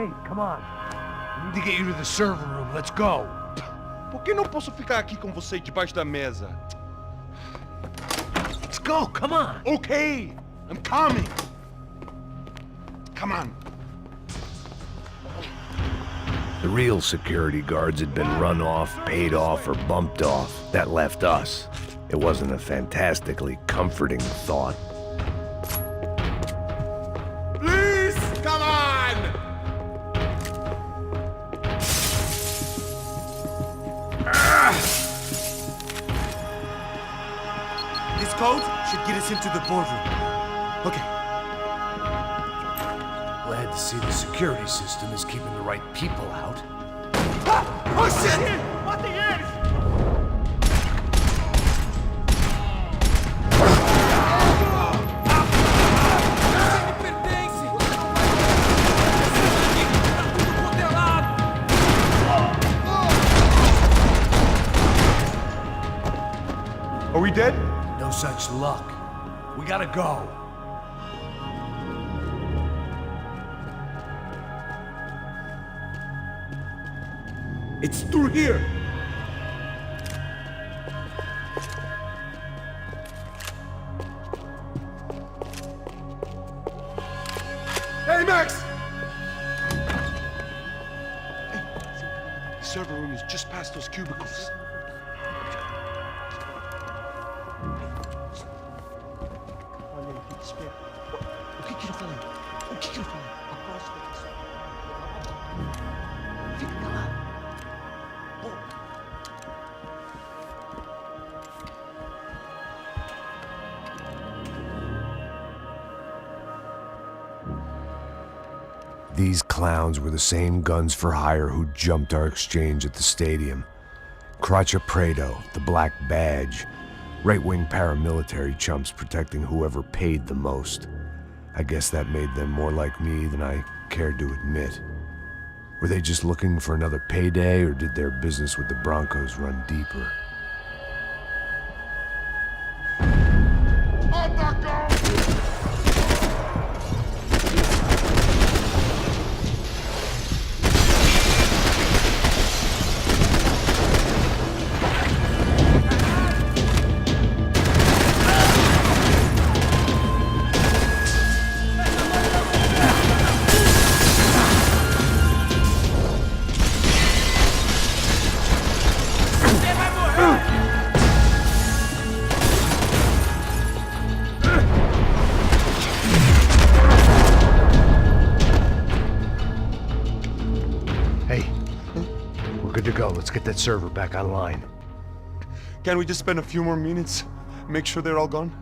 safe. Come on. We need to get you to the server room. Let's go. Por que não posso ficar aqui com você debaixo da mesa? Let's go. Come on. Okay, I'm coming. Come on. The real security guards had been run off, paid off, or bumped off. That left us. It wasn't a fantastically comforting thought. Please, come on! This code should get us into the boardroom. Okay. Glad to see the security system is keeping the right people out. Oh shit! What the hell? Are we dead? No such luck. We gotta go. It's through here. Hey, Max! Hey, the server room is just past those cubicles. O que ele falou? O que ele falou? Fica lá. These clowns were the same guns for hire who jumped our exchange at the stadium. Crotcha Prado, the Black Badge. Right-wing paramilitary chumps protecting whoever paid the most. I guess that made them more like me than I cared to admit. Were they just looking for another payday, or did their business with the Broncos run deeper? Let's get that server back online. Can't we just spend a few more minutes? Make sure they're all gone?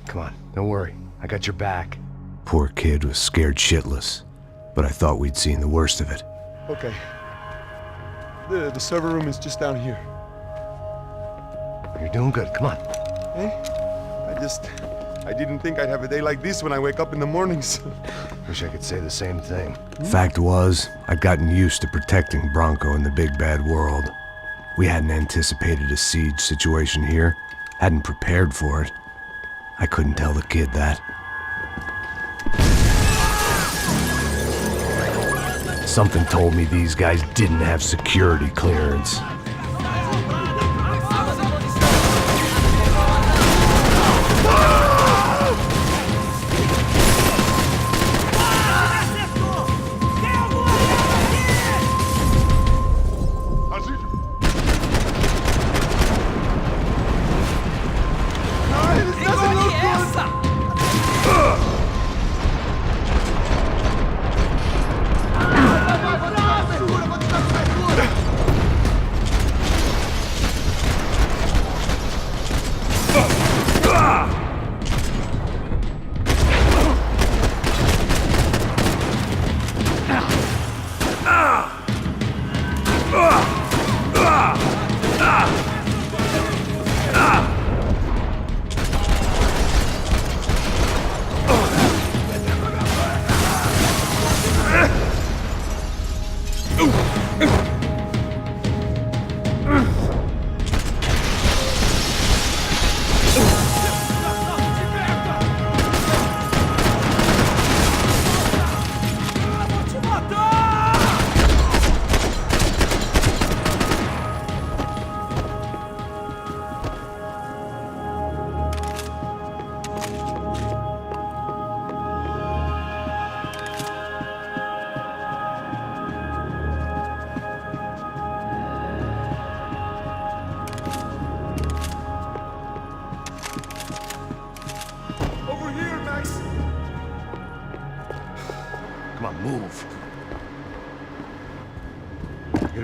Come on, don't worry. I got your back. Poor kid was scared shitless, but I thought we'd seen the worst of it. Okay. The server room is just down here. You're doing good, come on. Hey? I didn't think I'd have a day like this when I wake up in the mornings. Wish I could say the same thing. Fact was, I'd gotten used to protecting Bronco in the big bad world. We hadn't anticipated a siege situation here, hadn't prepared for it. I couldn't tell the kid that. Something told me these guys didn't have security clearance.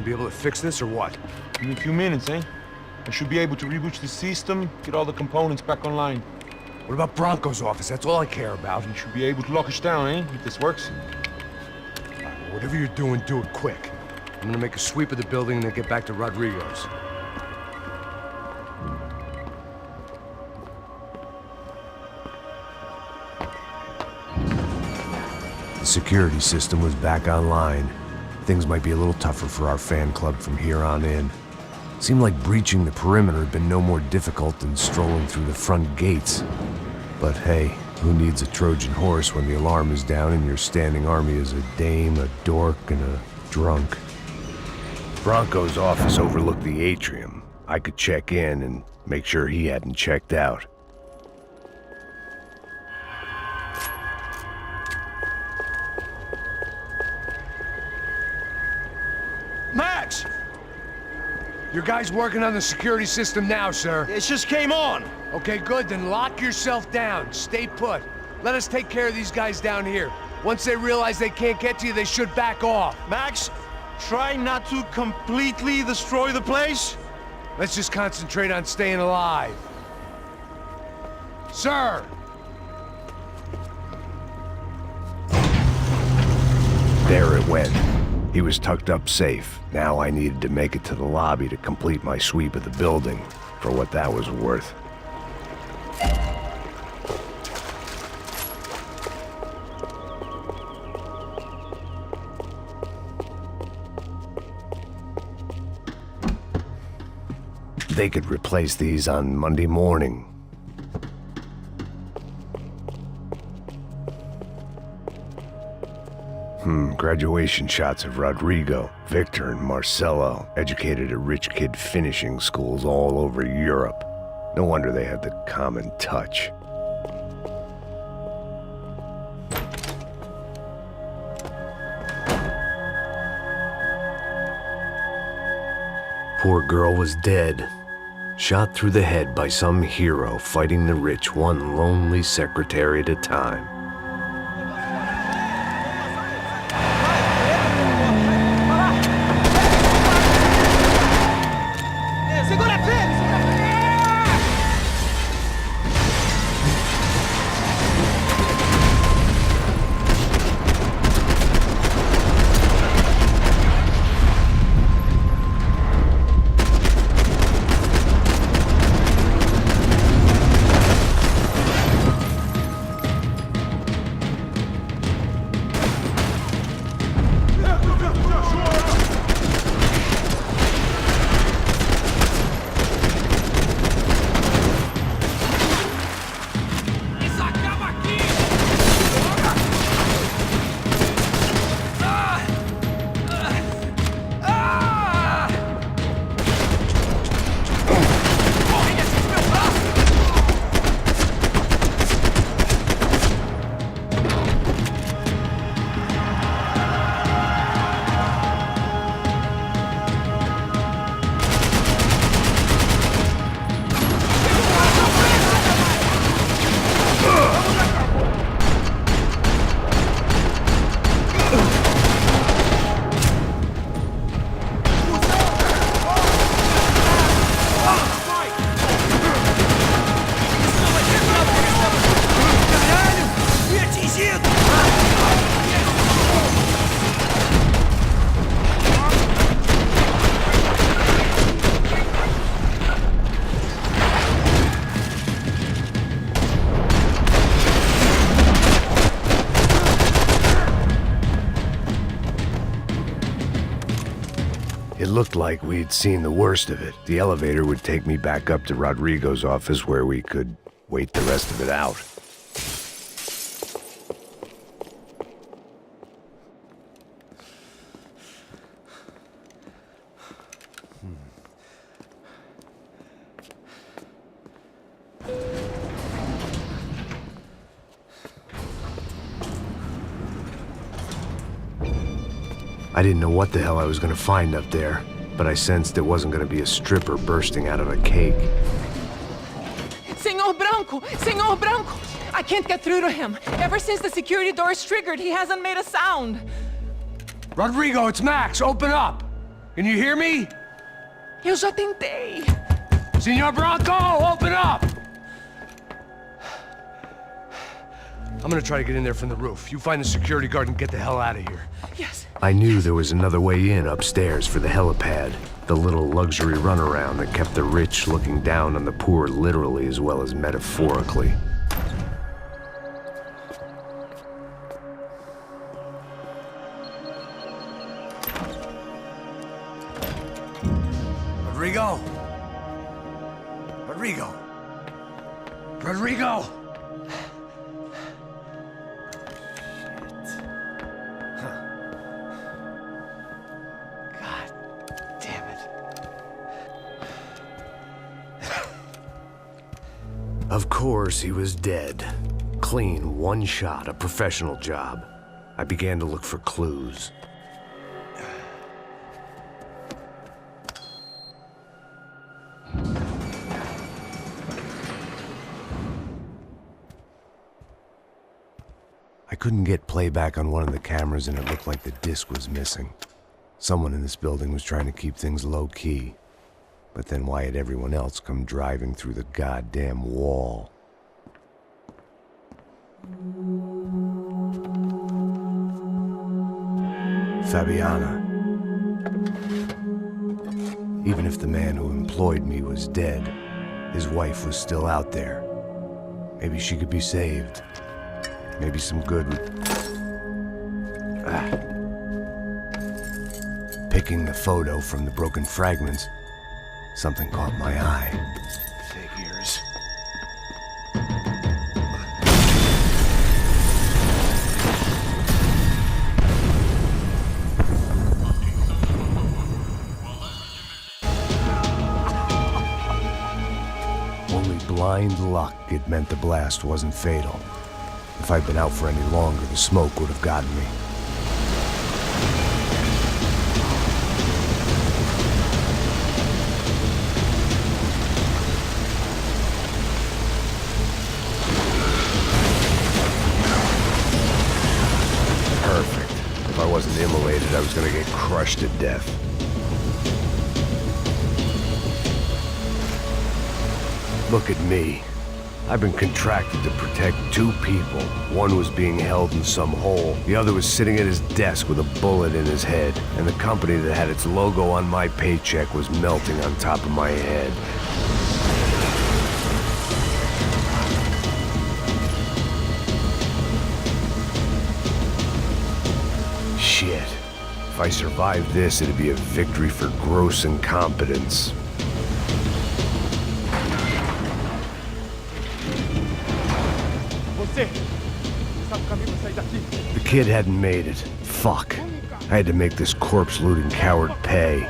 be able to fix this or what? In a few minutes, eh? I should be able to reboot the system, get all the components back online. What about Bronco's office? That's all I care about. You should be able to lock us down, eh? If this works. Whatever you're doing, do it quick. I'm gonna make a sweep of the building and then get back to Rodrigo's. The security system was back online. Things might be a little tougher for our fan club from here on in. Seemed like breaching the perimeter had been no more difficult than strolling through the front gates. But hey, who needs a Trojan horse when the alarm is down and your standing army is a dame, a dork, and a drunk? Bronco's office overlooked the atrium. I could check in and make sure he hadn't checked out. Max! Your guys working on the security system now, sir. It just came on! Okay, good, then lock yourself down. Stay put. Let us take care of these guys down here. Once they realize they can't get to you, they should back off. Max, try not to completely destroy the place. Let's just concentrate on staying alive. Sir! There it went. He was tucked up safe. Now I needed to make it to the lobby to complete my sweep of the building, for what that was worth. They could replace these on Monday morning. Graduation shots of Rodrigo, Victor, and Marcelo, educated at rich kid finishing schools all over Europe. No wonder they had the common touch. Poor girl was dead. Shot through the head by some hero fighting the rich one lonely secretary at a time. It looked like we'd seen the worst of it. The elevator would take me back up to Rodrigo's office where we could wait the rest of it out. I didn't know what the hell I was gonna find up there, but I sensed it wasn't gonna be a stripper bursting out of a cake. Senor Branco! Senor Branco! I can't get through to him. Ever since the security door is triggered, he hasn't made a sound. Rodrigo, it's Max! Open up! Can you hear me? Eu já tentei. Senor Bronco, open up! I'm gonna try to get in there from the roof. You find the security guard and get the hell out of here. Yes. I knew there was another way in upstairs for the helipad. The little luxury runaround that kept the rich looking down on the poor literally as well as metaphorically. Rodrigo! Rodrigo! Rodrigo! Of course, he was dead. Clean, one shot, a professional job. I began to look for clues. I couldn't get playback on one of the cameras and it looked like the disc was missing. Someone in this building was trying to keep things low-key. But then why had everyone else come driving through the goddamn wall? Fabiana. Even if the man who employed me was dead, his wife was still out there. Maybe she could be saved. Maybe some good would... Picking the photo from the broken fragments, something caught my eye. Figures. Only blind luck it meant the blast wasn't fatal. If I'd been out for any longer, the smoke would have gotten me. Perfect. If I wasn't immolated, I was gonna get crushed to death. Look at me. I've been contracted to protect two people. One was being held in some hole. The other was sitting at his desk with a bullet in his head. And the company that had its logo on my paycheck was melting on top of my head. Shit. If I survived this, it'd be a victory for gross incompetence. The kid hadn't made it. Fuck. I had to make this corpse-looting coward pay.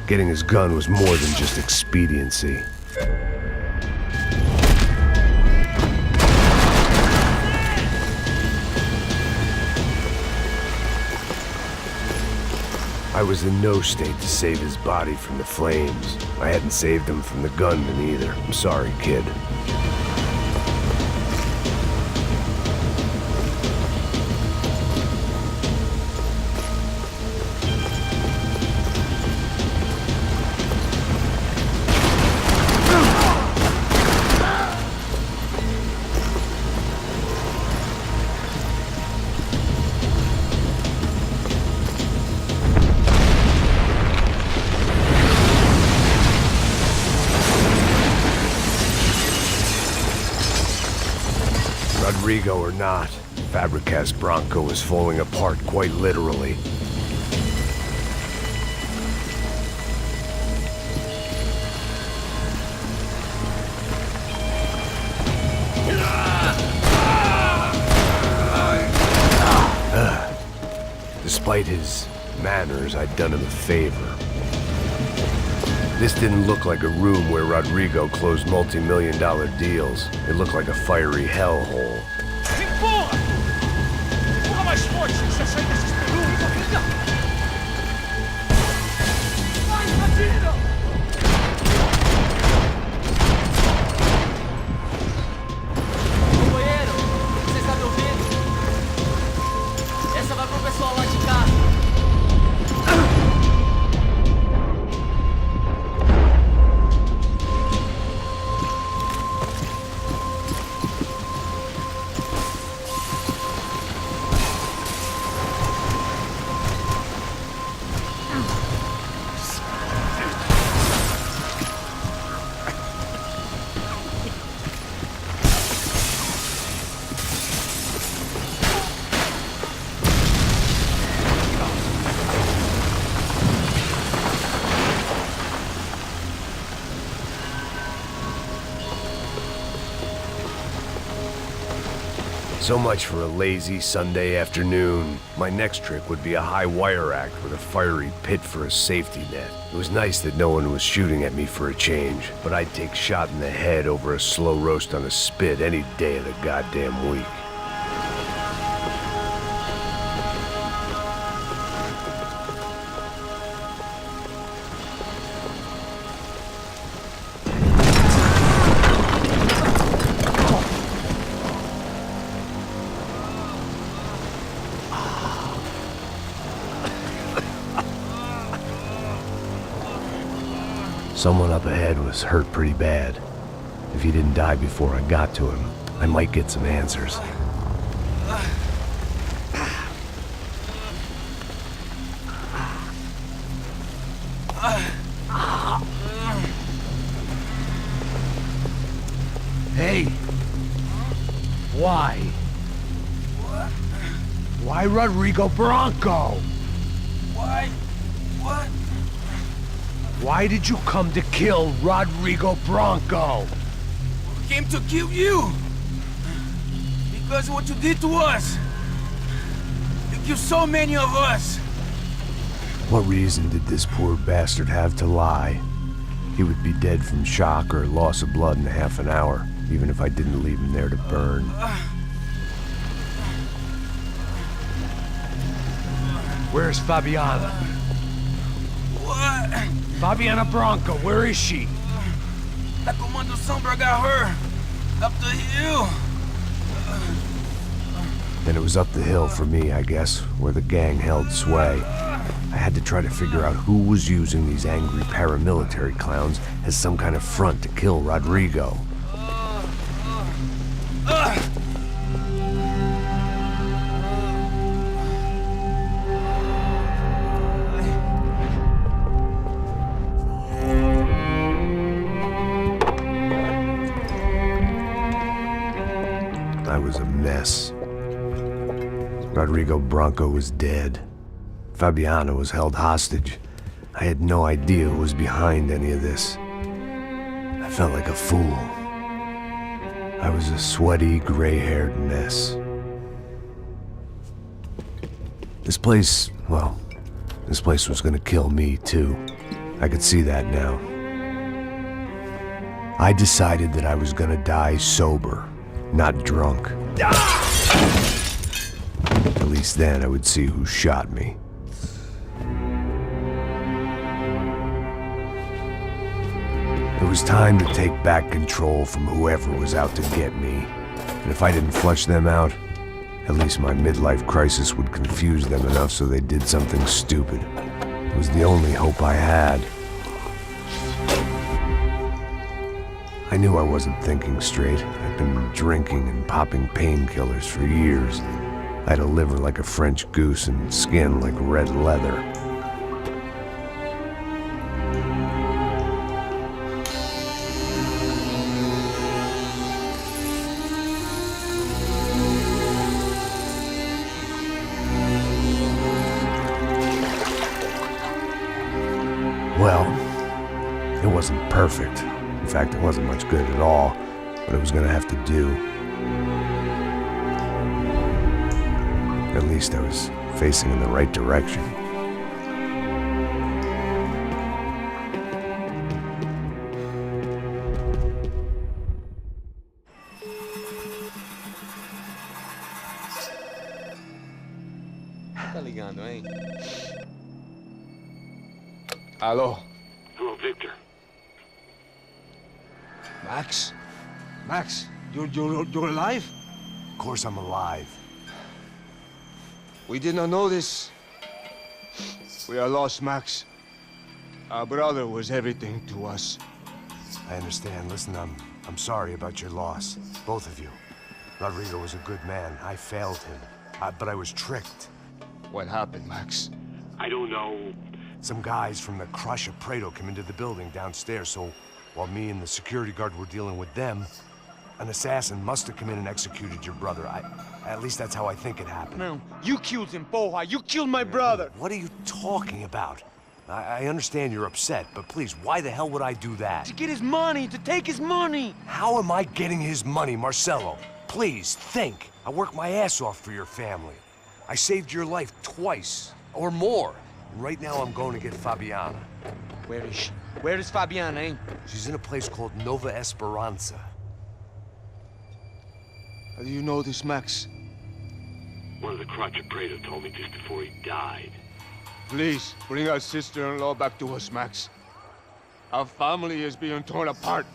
Getting his gun was more than just expediency. I was in no state to save his body from the flames. I hadn't saved him from the gunman either. I'm sorry, kid. Rodrigo or not, Fabricast Bronco was falling apart quite literally. Despite his manners, I'd done him a favor. This didn't look like a room where Rodrigo closed multi-million-dollar deals. It looked like a fiery hellhole. Empurra! Empurra mais forte! Você sai desses peludos! Vai, atira! Companheiro, você está me ouvindo? Essa vai pro pessoal lá de casa. So much for a lazy Sunday afternoon. My next trick would be a high wire act with a fiery pit for a safety net. It was nice that no one was shooting at me for a change, but I'd take shot in the head over a slow roast on a spit any day of the goddamn week. Someone up ahead was hurt pretty bad. If he didn't die before I got to him, I might get some answers. Hey! Why? Why Rodrigo Branco? Why? What? Why did you come to kill Rodrigo Branco? Came to kill you! Because of what you did to us! You killed so many of us! What reason did this poor bastard have to lie? He would be dead from shock or loss of blood in half an hour, even if I didn't leave him there to burn. Where's Fabiana? What? Fabiana Branco, where is she? La Comando Sombra got her! Up the hill! Then it was up the hill for me, I guess, where the gang held sway. I had to try to figure out who was using these angry paramilitary clowns as some kind of front to kill Rodrigo. I was a mess. Rodrigo Branco was dead. Fabiana was held hostage. I had no idea who was behind any of this. I felt like a fool. I was a sweaty, gray-haired mess. This place, well, this place was gonna kill me too. I could see that now. I decided that I was gonna die sober, not drunk. At least then I would see who shot me. It was time to take back control from whoever was out to get me. And if I didn't flush them out, at least my midlife crisis would confuse them enough so they did something stupid. It was the only hope I had. I knew I wasn't thinking straight. I'd been drinking and popping painkillers for years. I had a liver like a French goose and skin like red leather. Well, it wasn't perfect. In fact, it wasn't much good at all, but it was gonna have to do. At least I was facing in the right direction. Tá ligando, hein? Alô? Hello, Victor. Max? Max, you're alive? Of course I'm alive. We did not know this. We are lost, Max. Our brother was everything to us. I understand. Listen, I'm sorry about your loss. Both of you. Rodrigo was a good man. I failed him. But I was tricked. What happened, Max? I don't know. Some guys from the Crush of Prado came into the building downstairs, so while me and the security guard were dealing with them, an assassin must have come in and executed your brother. At least that's how I think it happened. No, you killed him, Poha. You killed my brother. What are you talking about? I understand you're upset, but please, why the hell would I do that? To get his money, to take his money. How am I getting his money, Marcelo? Please, think. I worked my ass off for your family. I saved your life twice, or more. Right now I'm going to get Fabiana. Where is she? Where is Fabiana, eh? She's in a place called Nova Esperanza. How do you know this, Max? One of the crotchet Prado told me just before he died. Please, bring our sister-in-law back to us, Max. Our family is being torn apart.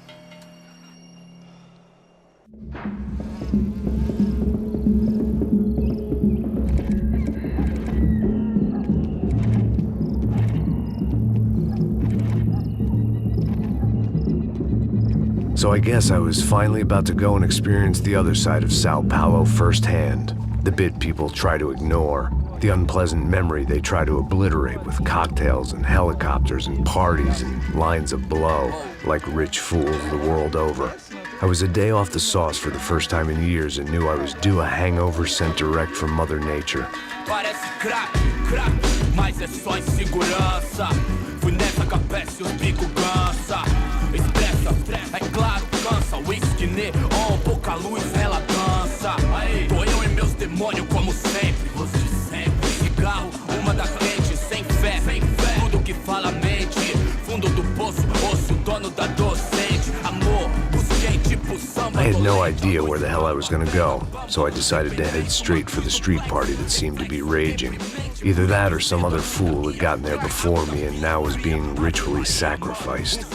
So I guess I was finally about to go and experience the other side of Сан-Паулу firsthand. The bit people try to ignore. The unpleasant memory they try to obliterate with cocktails and helicopters and parties and lines of blow, like rich fools the world over. I was a day off the sauce for the first time in years and knew I was due a hangover sent direct from Mother Nature. Parece crack, mas é só insegurança. Fui nessa capete, os bico cansa. Estressa, é claro, cansa. Whisky neon, pouca luz, ela dança. Tô eu e meus demônios como sempre. Você sempre. Cigarro, uma da frente, sem fé. Tudo que fala mente. Fundo do poço, osso, dono da docente. Amor, busquei tipo samba. I had no idea where the hell I was gonna go, so I decided to head straight for the street party that seemed to be raging. Either that or some other fool had gotten there before me and now was being ritually sacrificed.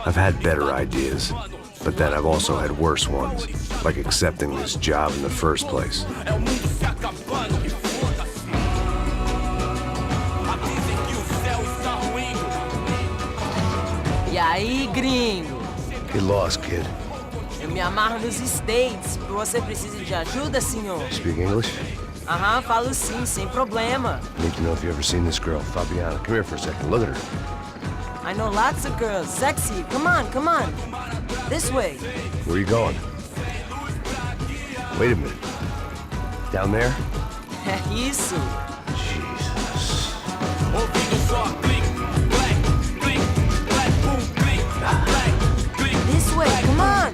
I've had better ideas, but then I've also had worse ones, like accepting this job in the first place. E aí, gringo? Get lost, kid. Eu me amarro nos States. Você precisa de ajuda, senhor? Speak English? Aham, falo sim, sem problema. Need to know if you ever seen this girl, Fabiana. Come here for a second. Look at her. I know lots of girls. Sexy. Come on, come on. This way. Where are you going? Wait a minute. Down there? É isso. Jesus. This way, come on.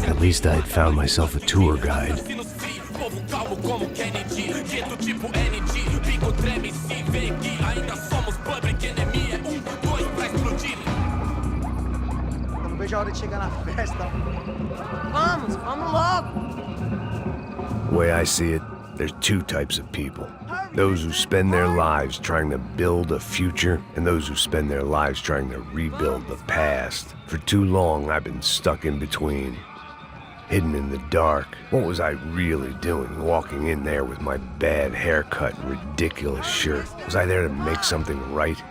At least I had found myself a tour guide. Não vejo a hora de chegar na festa. Vamos logo. The way I see it, there's two types of people. Those who spend their lives trying to build a future, and those who spend their lives trying to rebuild the past. For too long, I've been stuck in between. Hidden in the dark. What was I really doing, walking in there with my bad haircut and ridiculous shirt? Was I there to make something right?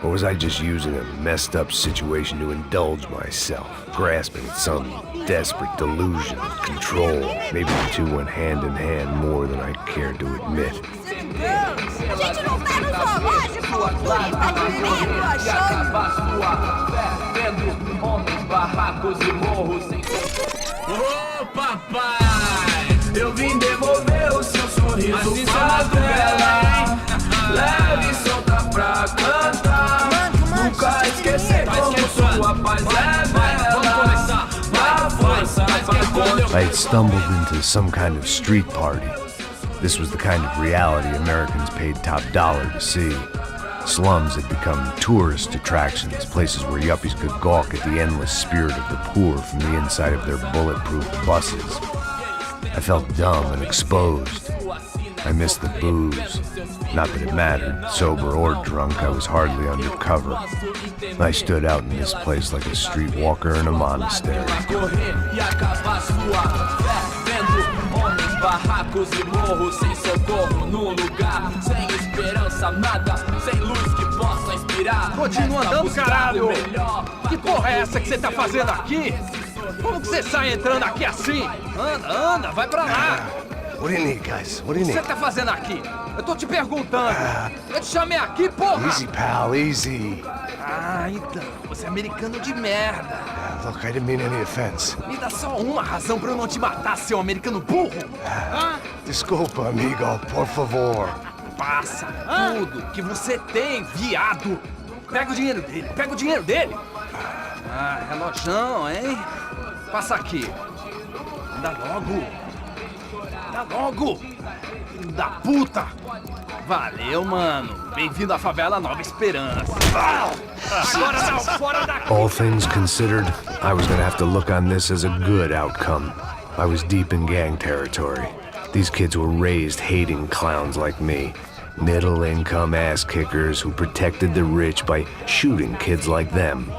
Or was I just using a messed up situation to indulge myself, grasping at some desperate delusion of control? Maybe the two went hand in hand more than I cared to admit. A gente não tá no zoológico. Tá dormindo, Ô papai, eu vim devolver o seu sorriso pra dela. Leve e solta pra cantar. Nunca esquecer como sua paz é bela. Dá força pra I had stumbled into some kind of street party. This was the kind of reality Americans paid top dollar to see. Slums had become tourist attractions, places where yuppies could gawk at the endless spirit of the poor from the inside of their bulletproof buses. I felt dumb and exposed. I missed the booze. Not that it mattered, sober or drunk, I was hardly undercover. I stood out in this place like a streetwalker in a monastery. Barracos e morros sem socorro num lugar sem esperança, nada, sem luz que possa inspirar. Continua andando, caralho! Que porra é essa que você tá fazendo aqui? Como que você sai entrando aqui assim? Anda, vai pra lá! What do you need, guys? What do you O que need? você tá fazendo aqui? Eu tô te perguntando. Eu te chamei aqui, porra! Easy, pal, easy. Ah, então, você é americano de merda. Look, I didn't mean any offense. Me dá só uma razão pra eu não te matar, seu americano burro. Desculpa, amigo, por favor. Passa tudo que você tem, viado. Pega o dinheiro dele, pega o dinheiro dele. Ah, relojão, hein? Passa aqui. Dá logo. Dá logo. Filho da puta. Valeu, mano. Bem-vindo à favela Nova Esperança. Agora não, fora daqui. All things considered, I was gonna have to look on this as a good outcome. I was deep in gang territory. These kids were raised hating clowns like me. Middle-income ass-kickers who protected the rich by shooting kids like them.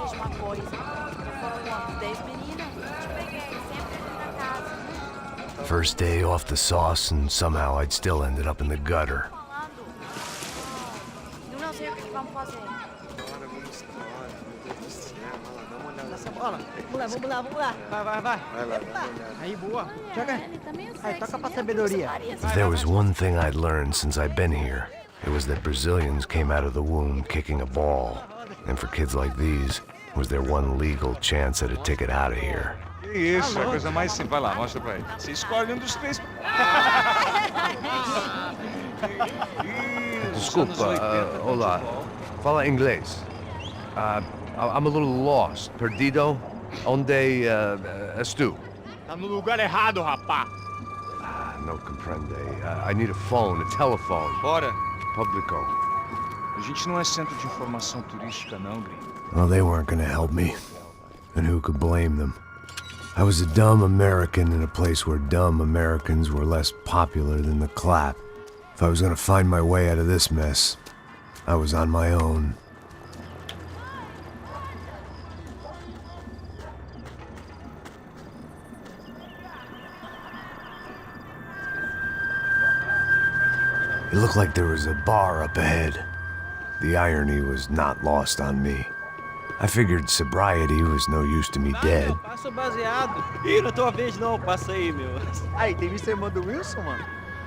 First day off the sauce, and somehow I'd still ended up in the gutter. Vamos lá. Vai. Aí, boa. Joga. Aí, toca pra sabedoria. If there was one thing I'd learned since I'd been here, it was that Brazilians came out of the womb kicking a ball. And for kids like these, it was their one legal chance at a ticket out of here. Isso, é a coisa mais simples. Vai lá, mostra pra ele. Você escolhe um dos três. Desculpa, olá. Fala inglês. I'm a little lost. Perdido? Onde estou? Tá no lugar errado, rapá. No comprende. I need a phone, a telephone. Bora. Publico. A gente não é centro de informação turística, não, gringo. Well, they weren't gonna help me. And who could blame them? I was a dumb American in a place where dumb Americans were less popular than the clap. If I was gonna find my way out of this mess, I was on my own. It looked like there was a bar up ahead. The irony was not lost on me. I figured sobriety was no use to me dead. Passa baseado. Ih, não é tua vez não, passa aí, meu. Aí, tem visto a irmã do Wilson, mano?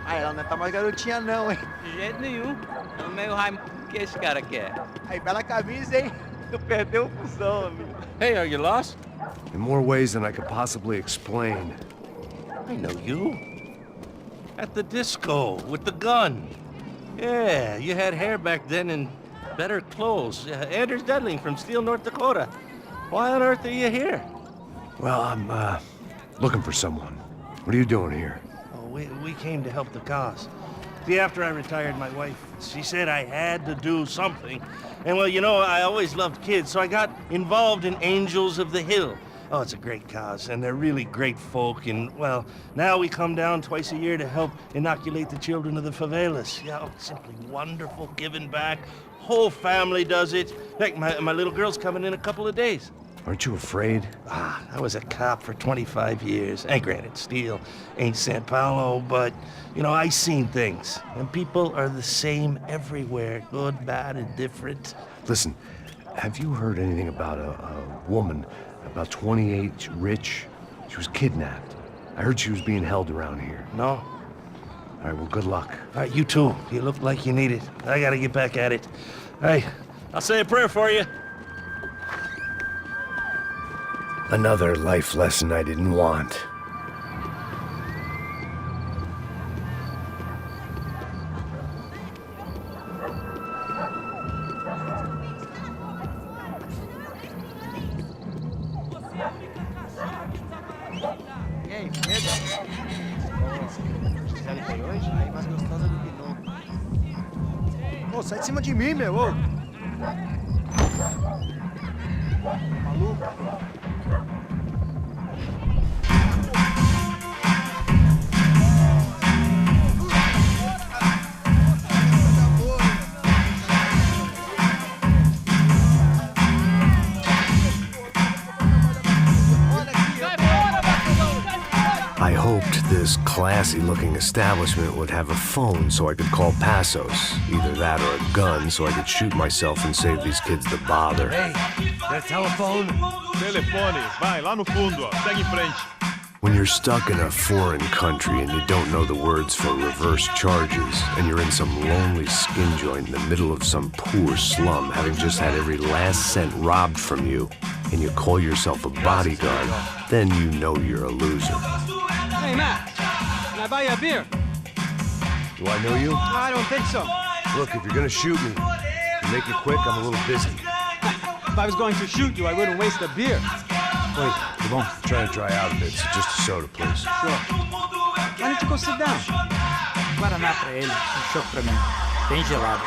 Ah, ela não tá mais garotinha não, hein? De jeito nenhum. É meio raio que esse cara quer. Aí, bela camisa, hein? Tu perdeu o fusão, amigo. Hey, are you lost? In more ways than I could possibly explain. I know you. At the disco, with the gun. Yeah, you had hair back then and better clothes. Anders Dudley from Steele, North Dakota. Why on earth are you here? Well, I'm, looking for someone. What are you doing here? Oh, we came to help the cause. See, after I retired, my wife, she said I had to do something. And well, you know, I always loved kids, so I got involved in Angels of the Hill. Oh, it's a great cause, and they're really great folk, and, well, now we come down twice a year to help inoculate the children of the favelas. Yeah, oh, simply wonderful, giving back. Whole family does it. Heck, my little girl's coming in a couple of days. Aren't you afraid? I was a cop for 25 years. And granted, Steele ain't San-Paulo, but, you know, I seen things. And people are the same everywhere, good, bad, and different. Listen, have you heard anything about a woman, about 28, rich? She was kidnapped. I heard she was being held around here. No. All right, well, good luck. All right, you too. You look like you need it. I gotta get back at it. Hey, I'll say a prayer for you. Another life lesson I didn't want. E aí, beleza? Já foi hoje? Aí mais gostosa do que nunca. Ô, sai de cima de mim, meu! Ô. Maluco? I hoped this classy-looking establishment would have a phone so I could call Passos. Either that or a gun so I could shoot myself and save these kids the bother. Hey, that telephone? Telefone, vai lá no fundo, ó. Segue em frente. When you're stuck in a foreign country and you don't know the words for reverse charges, and you're in some lonely skin joint in the middle of some poor slum, having just had every last cent robbed from you, and you call yourself a bodyguard, then you know you're a loser. Hey, Matt, can I buy you a beer? Do I know you? I don't think so. Look, if you're gonna shoot me, make it quick, I'm a little busy. If I was going to shoot you, I wouldn't waste a beer. Wait, come on. Try to dry out a bit, so just a soda, please. Sure. Why don't you go sit down? Guaraná pra ele, chopp pra mim. Bem gelado.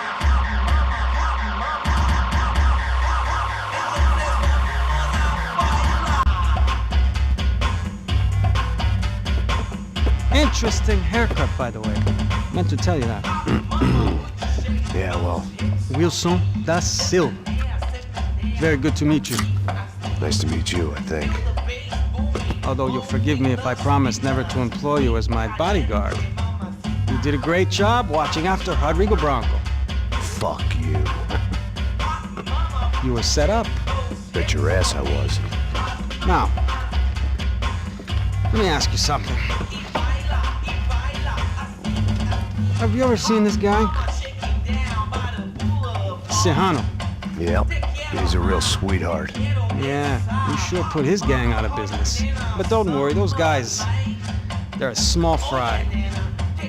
Interesting haircut, by the way. Meant to tell you that. Yeah, well. Wilson da Silva. Very good to meet you. Nice to meet you, I think. Although you'll forgive me if I promise never to employ you as my bodyguard. You did a great job watching after Rodrigo Branco. Fuck you. You were set up. Bet your ass I was. Now, let me ask you something. Have you ever seen this guy? Sejano. Yep. He's a real sweetheart. Yeah, he sure put his gang out of business. But don't worry, those guys, they're a small fry.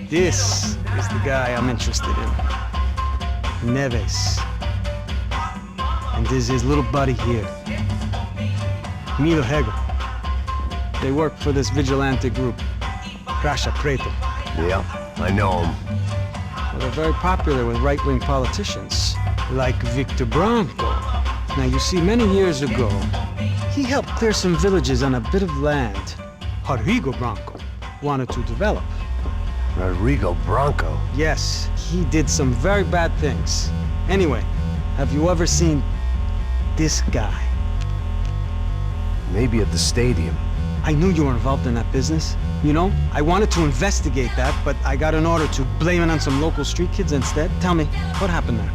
This is the guy I'm interested in. Neves. And this is his little buddy here. Milo Hegel. They work for this vigilante group, Cracha Preto. Yeah, I know him. Well, they're very popular with right-wing politicians, like Victor Branco. Now, you see, many years ago, he helped clear some villages on a bit of land Rodrigo Branco wanted to develop. Rodrigo Branco? Yes, he did some very bad things. Anyway, have you ever seen this guy? Maybe at the stadium. I knew you were involved in that business. You know, I wanted to investigate that, but I got an order to blame it on some local street kids instead. Tell me, what happened there?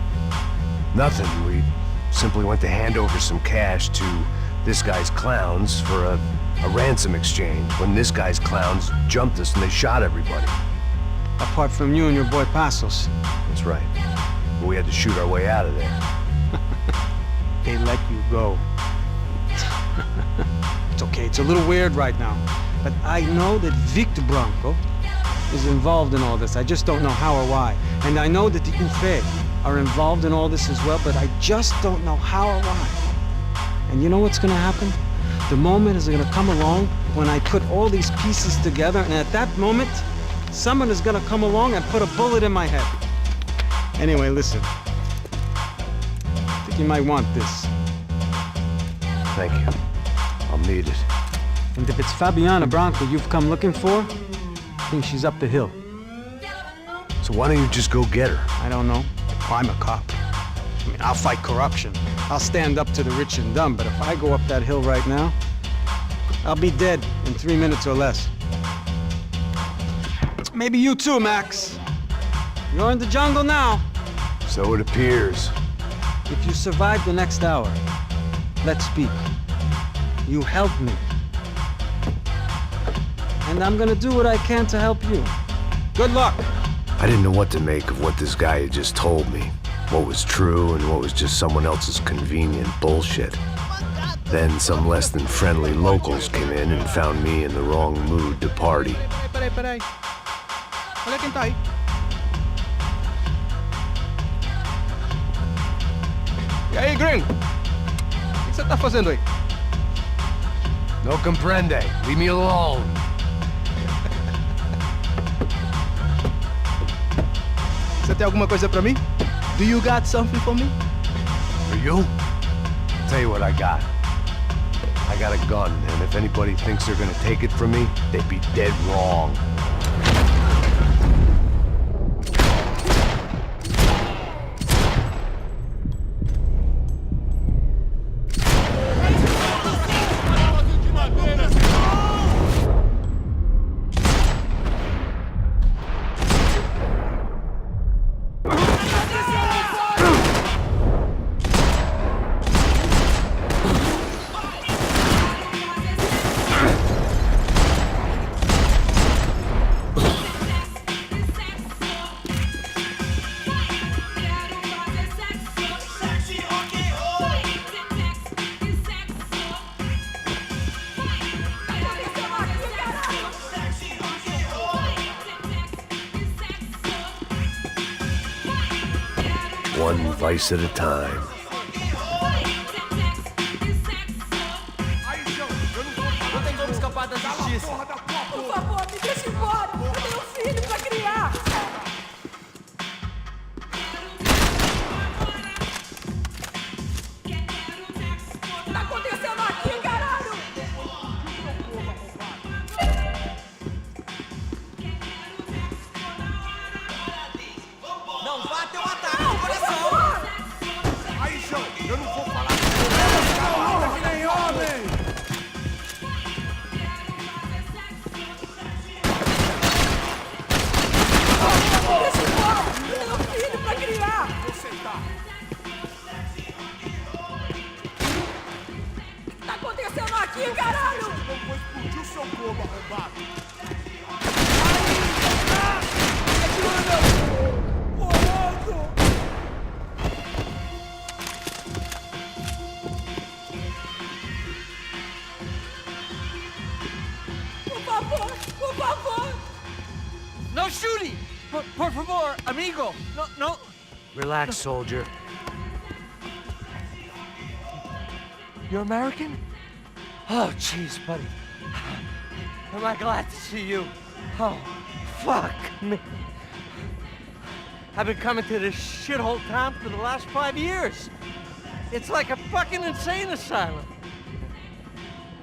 Nothing. We simply went to hand over some cash to this guy's clowns for a ransom exchange when this guy's clowns jumped us and they shot everybody. Apart from you and your boy Passos. That's right. But we had to shoot our way out of there. They let you go. It's okay, it's a little weird right now. But I know that Victor Branco is involved in all this. I just don't know how or why. And I know that the UFE are involved in all this as well, but I just don't know how or why. And you know what's gonna happen? The moment is gonna come along when I put all these pieces together, and at that moment, someone is gonna come along and put a bullet in my head. Anyway, listen. I think you might want this. Thank you. I'll need it. And if it's Fabiana Branco you've come looking for, I think she's up the hill. So why don't you just go get her? I don't know. I'm a cop. I mean, I'll fight corruption. I'll stand up to the rich and dumb, but if I go up that hill right now, I'll be dead in 3 minutes or less. Maybe you too, Max. You're in the jungle now. So it appears. If you survive the next hour, let's speak. You help me. And I'm gonna do what I can to help you. Good luck. I didn't know what to make of what this guy had just told me. What was true and what was just someone else's convenient bullshit. Then some less than friendly locals came in and found me in the wrong mood to party. Peraí. Olha quem tá aí. E aí, gringo? O que você tá fazendo aí? No comprende. Leave me alone. Você tem alguma coisa pra mim? Do you got something for me? For you? Tell you what I got. I got a gun, and if anybody thinks they're gonna take it from me, they'd be dead wrong. One vice at a time. polícia! Por favor, me deixe embora! Eu tenho um filho pra criar! Tá acontecendo aqui, caralho? Não vá ter um ataque no coração! Aí, João, eu não vou falar com você. Que nem homem! Deixe embora! Eu tenho um filho pra criar! Você tá. Tá acontecendo aqui, caralho? Eu vou explodir o seu corpo, arrombado. Por favor! No shooting! Por favor, amigo! No. Relax, soldier. You're American? Oh, jeez, buddy. Am I glad to see you? Oh, fuck me. I've been coming to this shithole town for the last 5 years. It's like a fucking insane asylum.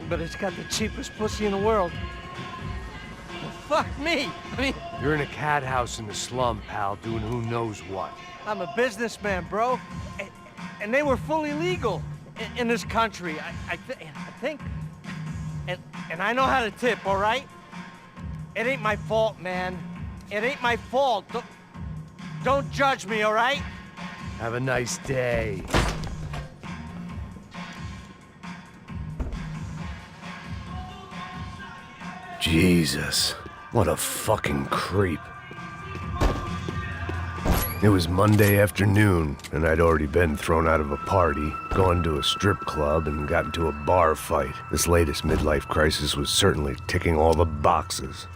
But it's got the cheapest pussy in the world. Well, fuck me. I mean, You're in a cat house in the slum, pal, doing who knows what. I'm a businessman, bro. And they were fully legal in this country. I think. And I know how to tip, all right? It ain't my fault, man. It ain't my fault. Don't judge me, all right? Have a nice day. Jesus, what a fucking creep. It was Monday afternoon, and I'd already been thrown out of a party, gone to a strip club, and got into a bar fight. This latest midlife crisis was certainly ticking all the boxes.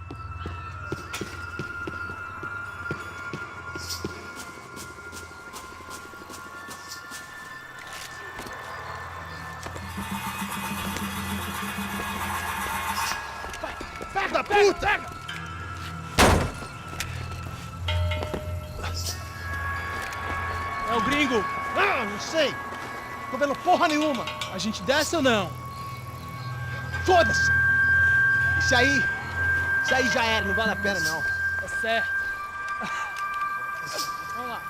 Pega, puta! É o gringo! Ah, não sei. Tô vendo porra nenhuma! A gente desce ou não? Foda-se! Isso aí já era, não vale a pena não. Tá certo. Vamos lá.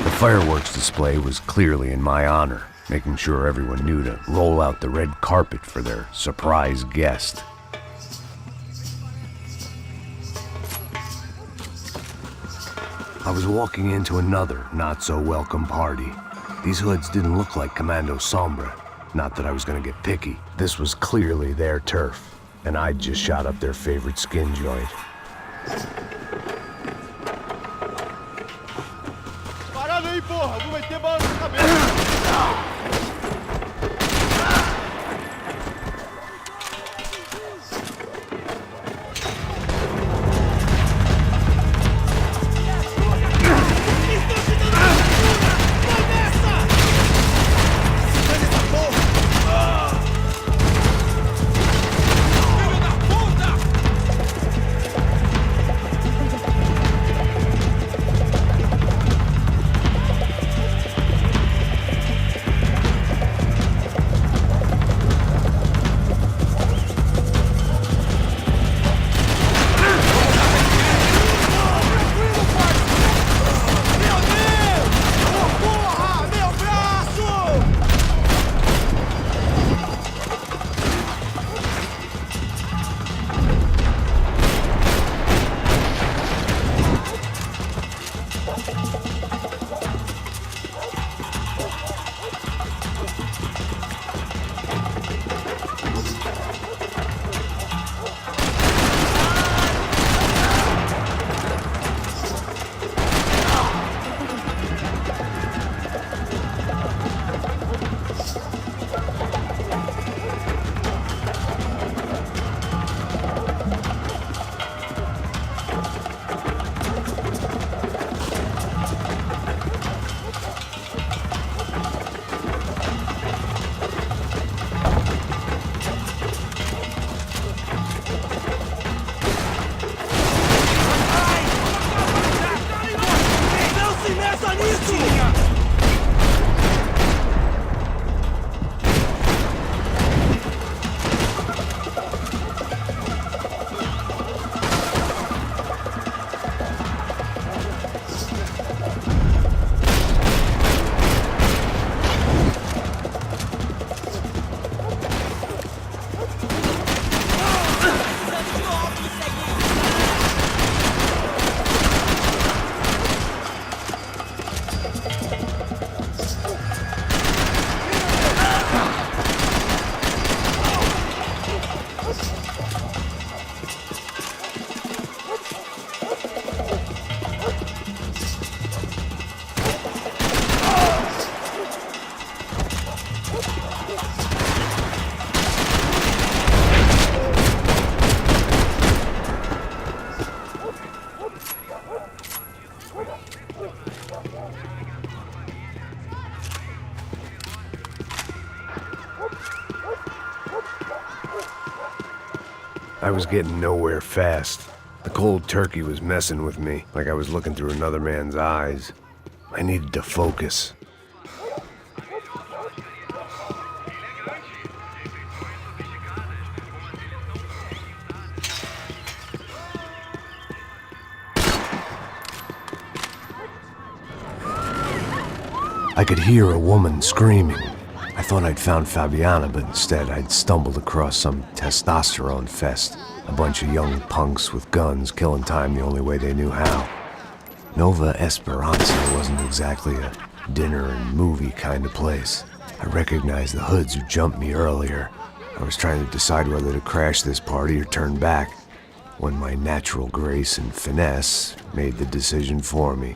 The fireworks display was clearly in my honor, making sure everyone knew to roll out the red carpet for their surprise guest. I was walking into another not-so-welcome party. These hoods didn't look like Commando Sombra. Not that I was gonna get picky. This was clearly their turf, and I'd just shot up their favorite skin joint. Parada aí, porra! Vou meter bala na cabeça! I was getting nowhere fast. The cold turkey was messing with me, like I was looking through another man's eyes. I needed to focus. I could hear a woman screaming. I thought I'd found Fabiana, but instead I'd stumbled across some testosterone fest. A bunch of young punks with guns killing time the only way they knew how. Nova Esperanza wasn't exactly a dinner and movie kind of place. I recognized the hoods who jumped me earlier. I was trying to decide whether to crash this party or turn back, when my natural grace and finesse made the decision for me.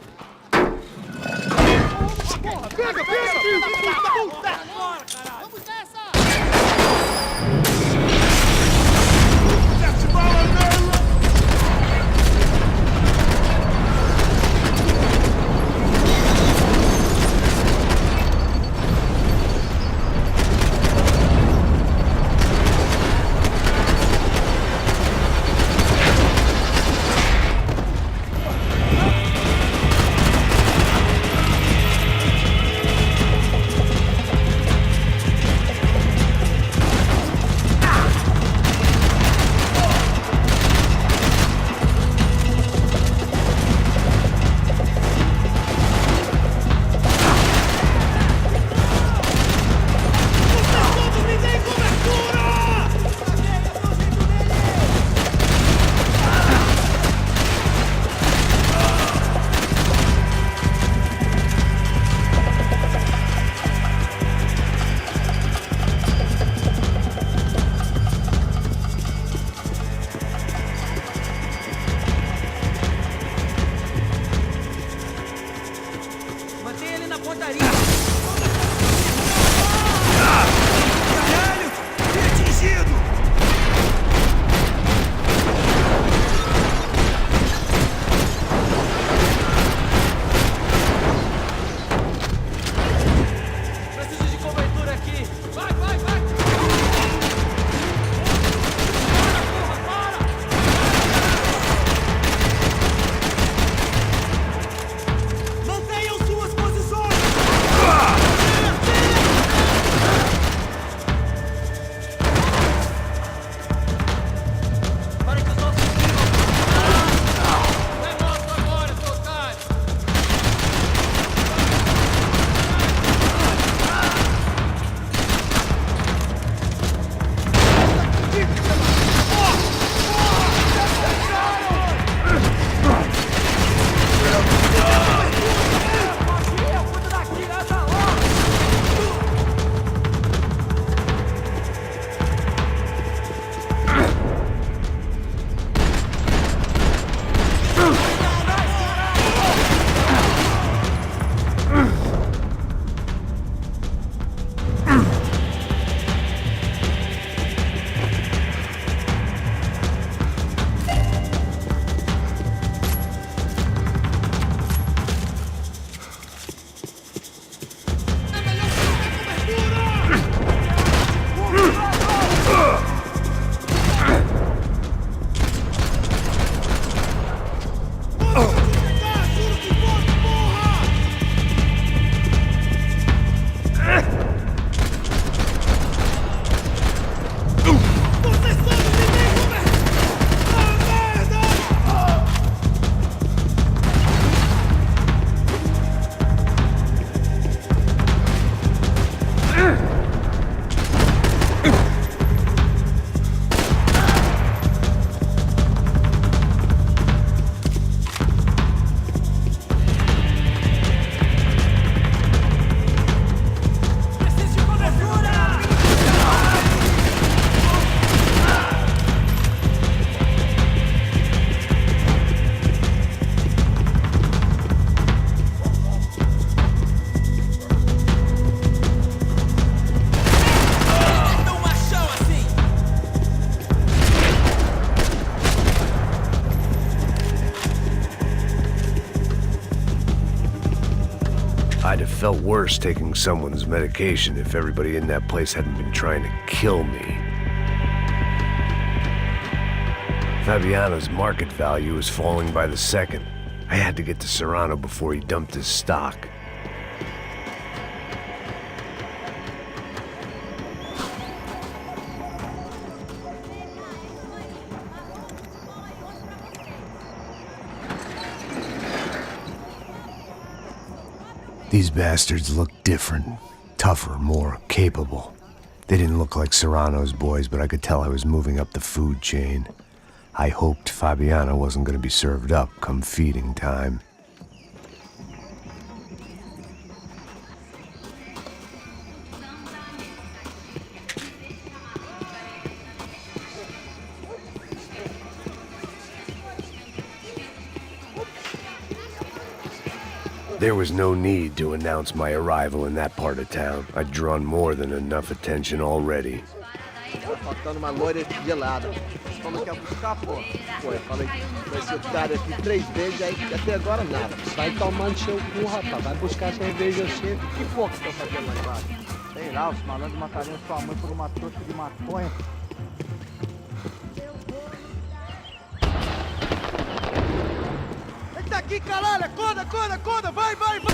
I'd have felt worse taking someone's medication if everybody in that place hadn't been trying to kill me. Fabiano's market value is falling by the second. I had to get to Serrano before he dumped his stock. These bastards looked different, tougher, more capable. They didn't look like Serrano's boys, but I could tell I was moving up the food chain. I hoped Fabiano wasn't going to be served up come feeding time. There was no need to announce my arrival in that part of town. I'd drawn more than enough attention already. Faltando uma loira gelada. Como que é buscar, pô? Pô, eu falei que vai ser otário aqui 3 vezes, aí até agora nada. Vai tomando seu cu, rapaz. Vai buscar cerveja sempre. Que porra que estão fazendo lá embaixo? Sei lá, os malandros matariam sua mãe por uma trouxa de maconha. Ele tá aqui, caralho! Acorda, acorda, acorda! Vai, vai, vai!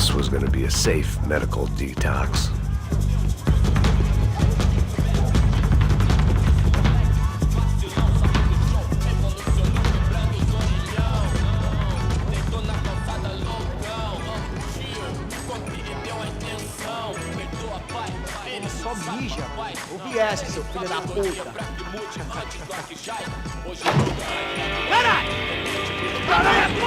this was gonna be a safe medical detox. Só mija. Ouvi essa, seu filho da puta. Caralho!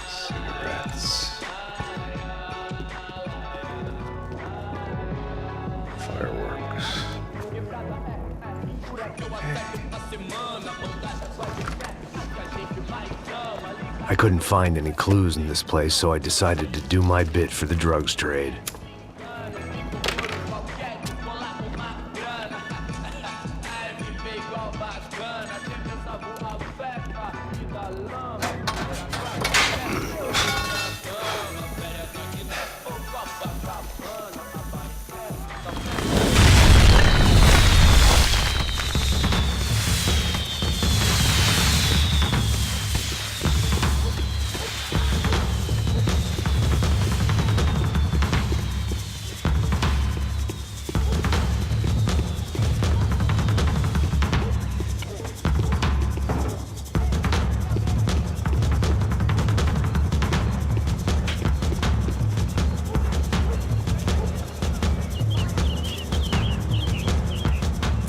Cigarettes. Fireworks. I couldn't find any clues in this place, so I decided to do my bit for the drugs trade.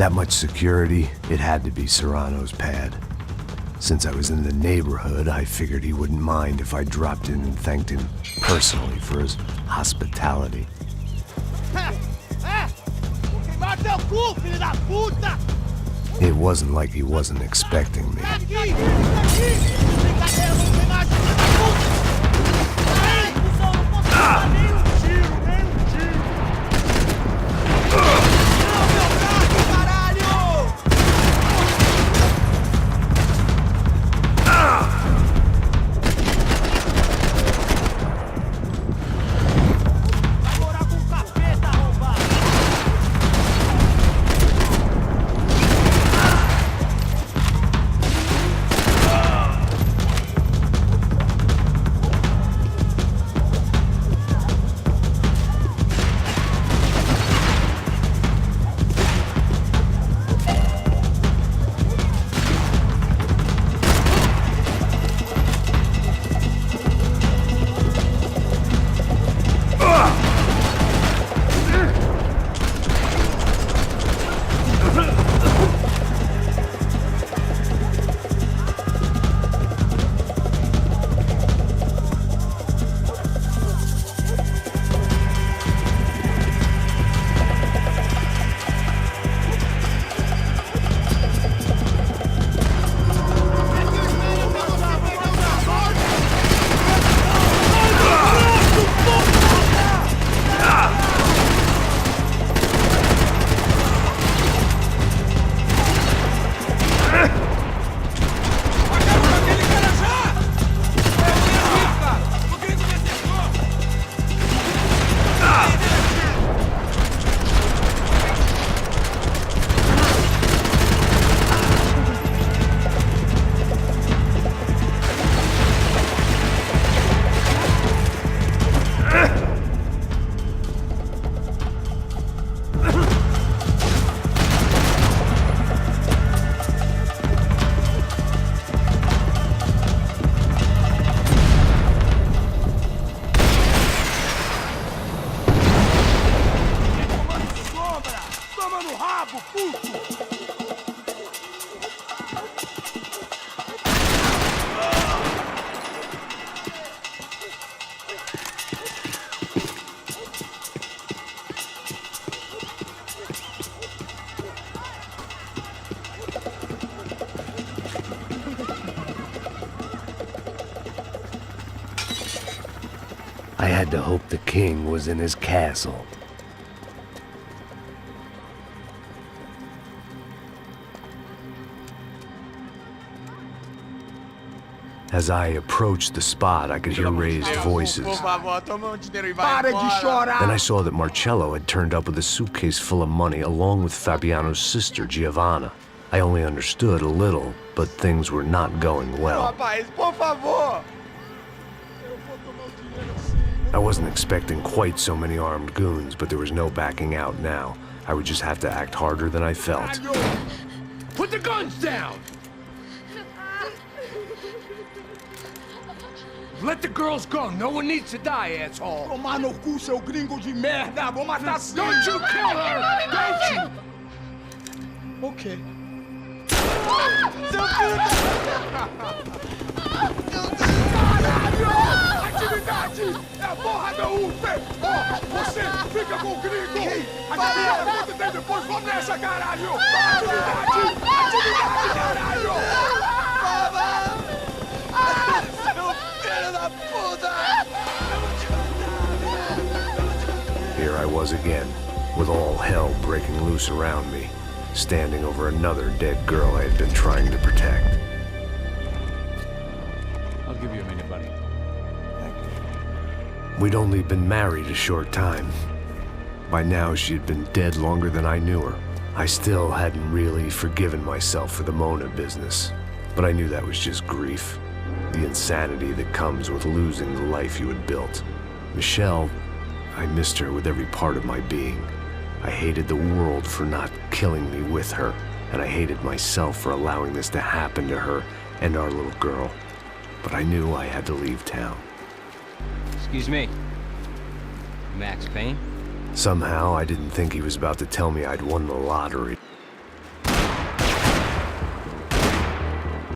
That much security, it had to be Serrano's pad. Since I was in the neighborhood, I figured he wouldn't mind if I dropped in and thanked him personally for his hospitality. It wasn't like he wasn't expecting me. I had to hope the king was in his castle. As I approached the spot, I could hear raised voices. Then I saw that Marcello had turned up with a suitcase full of money along with Fabiano's sister, Giovanna. I only understood a little, but things were not going well. I wasn't expecting quite so many armed goons, but there was no backing out now. I would just have to act harder than I felt. Put the guns down! Let the girls go. No one needs to die, asshole. Tomar no cu, seu gringo de merda. Vou matar sim. Don't you kill her! Don't you! Ok. Seu filho da... Caralho! Atividade! É a porra da UP! Ó, você fica com o gringo! Atividade, quanto tem depois? Vamos nessa, caralho! Atividade! Atividade, caralho! Here I was again, with all hell breaking loose around me, standing over another dead girl I had been trying to protect. I'll give you a minute, buddy. We'd only been married a short time. By now, she had been dead longer than I knew her. I still hadn't really forgiven myself for the Mona business, but I knew that was just grief. The insanity that comes with losing the life you had built. Michelle, I missed her with every part of my being. I hated the world for not killing me with her, and I hated myself for allowing this to happen to her and our little girl. But I knew I had to leave town. Excuse me. Max Payne? Somehow, I didn't think he was about to tell me I'd won the lottery.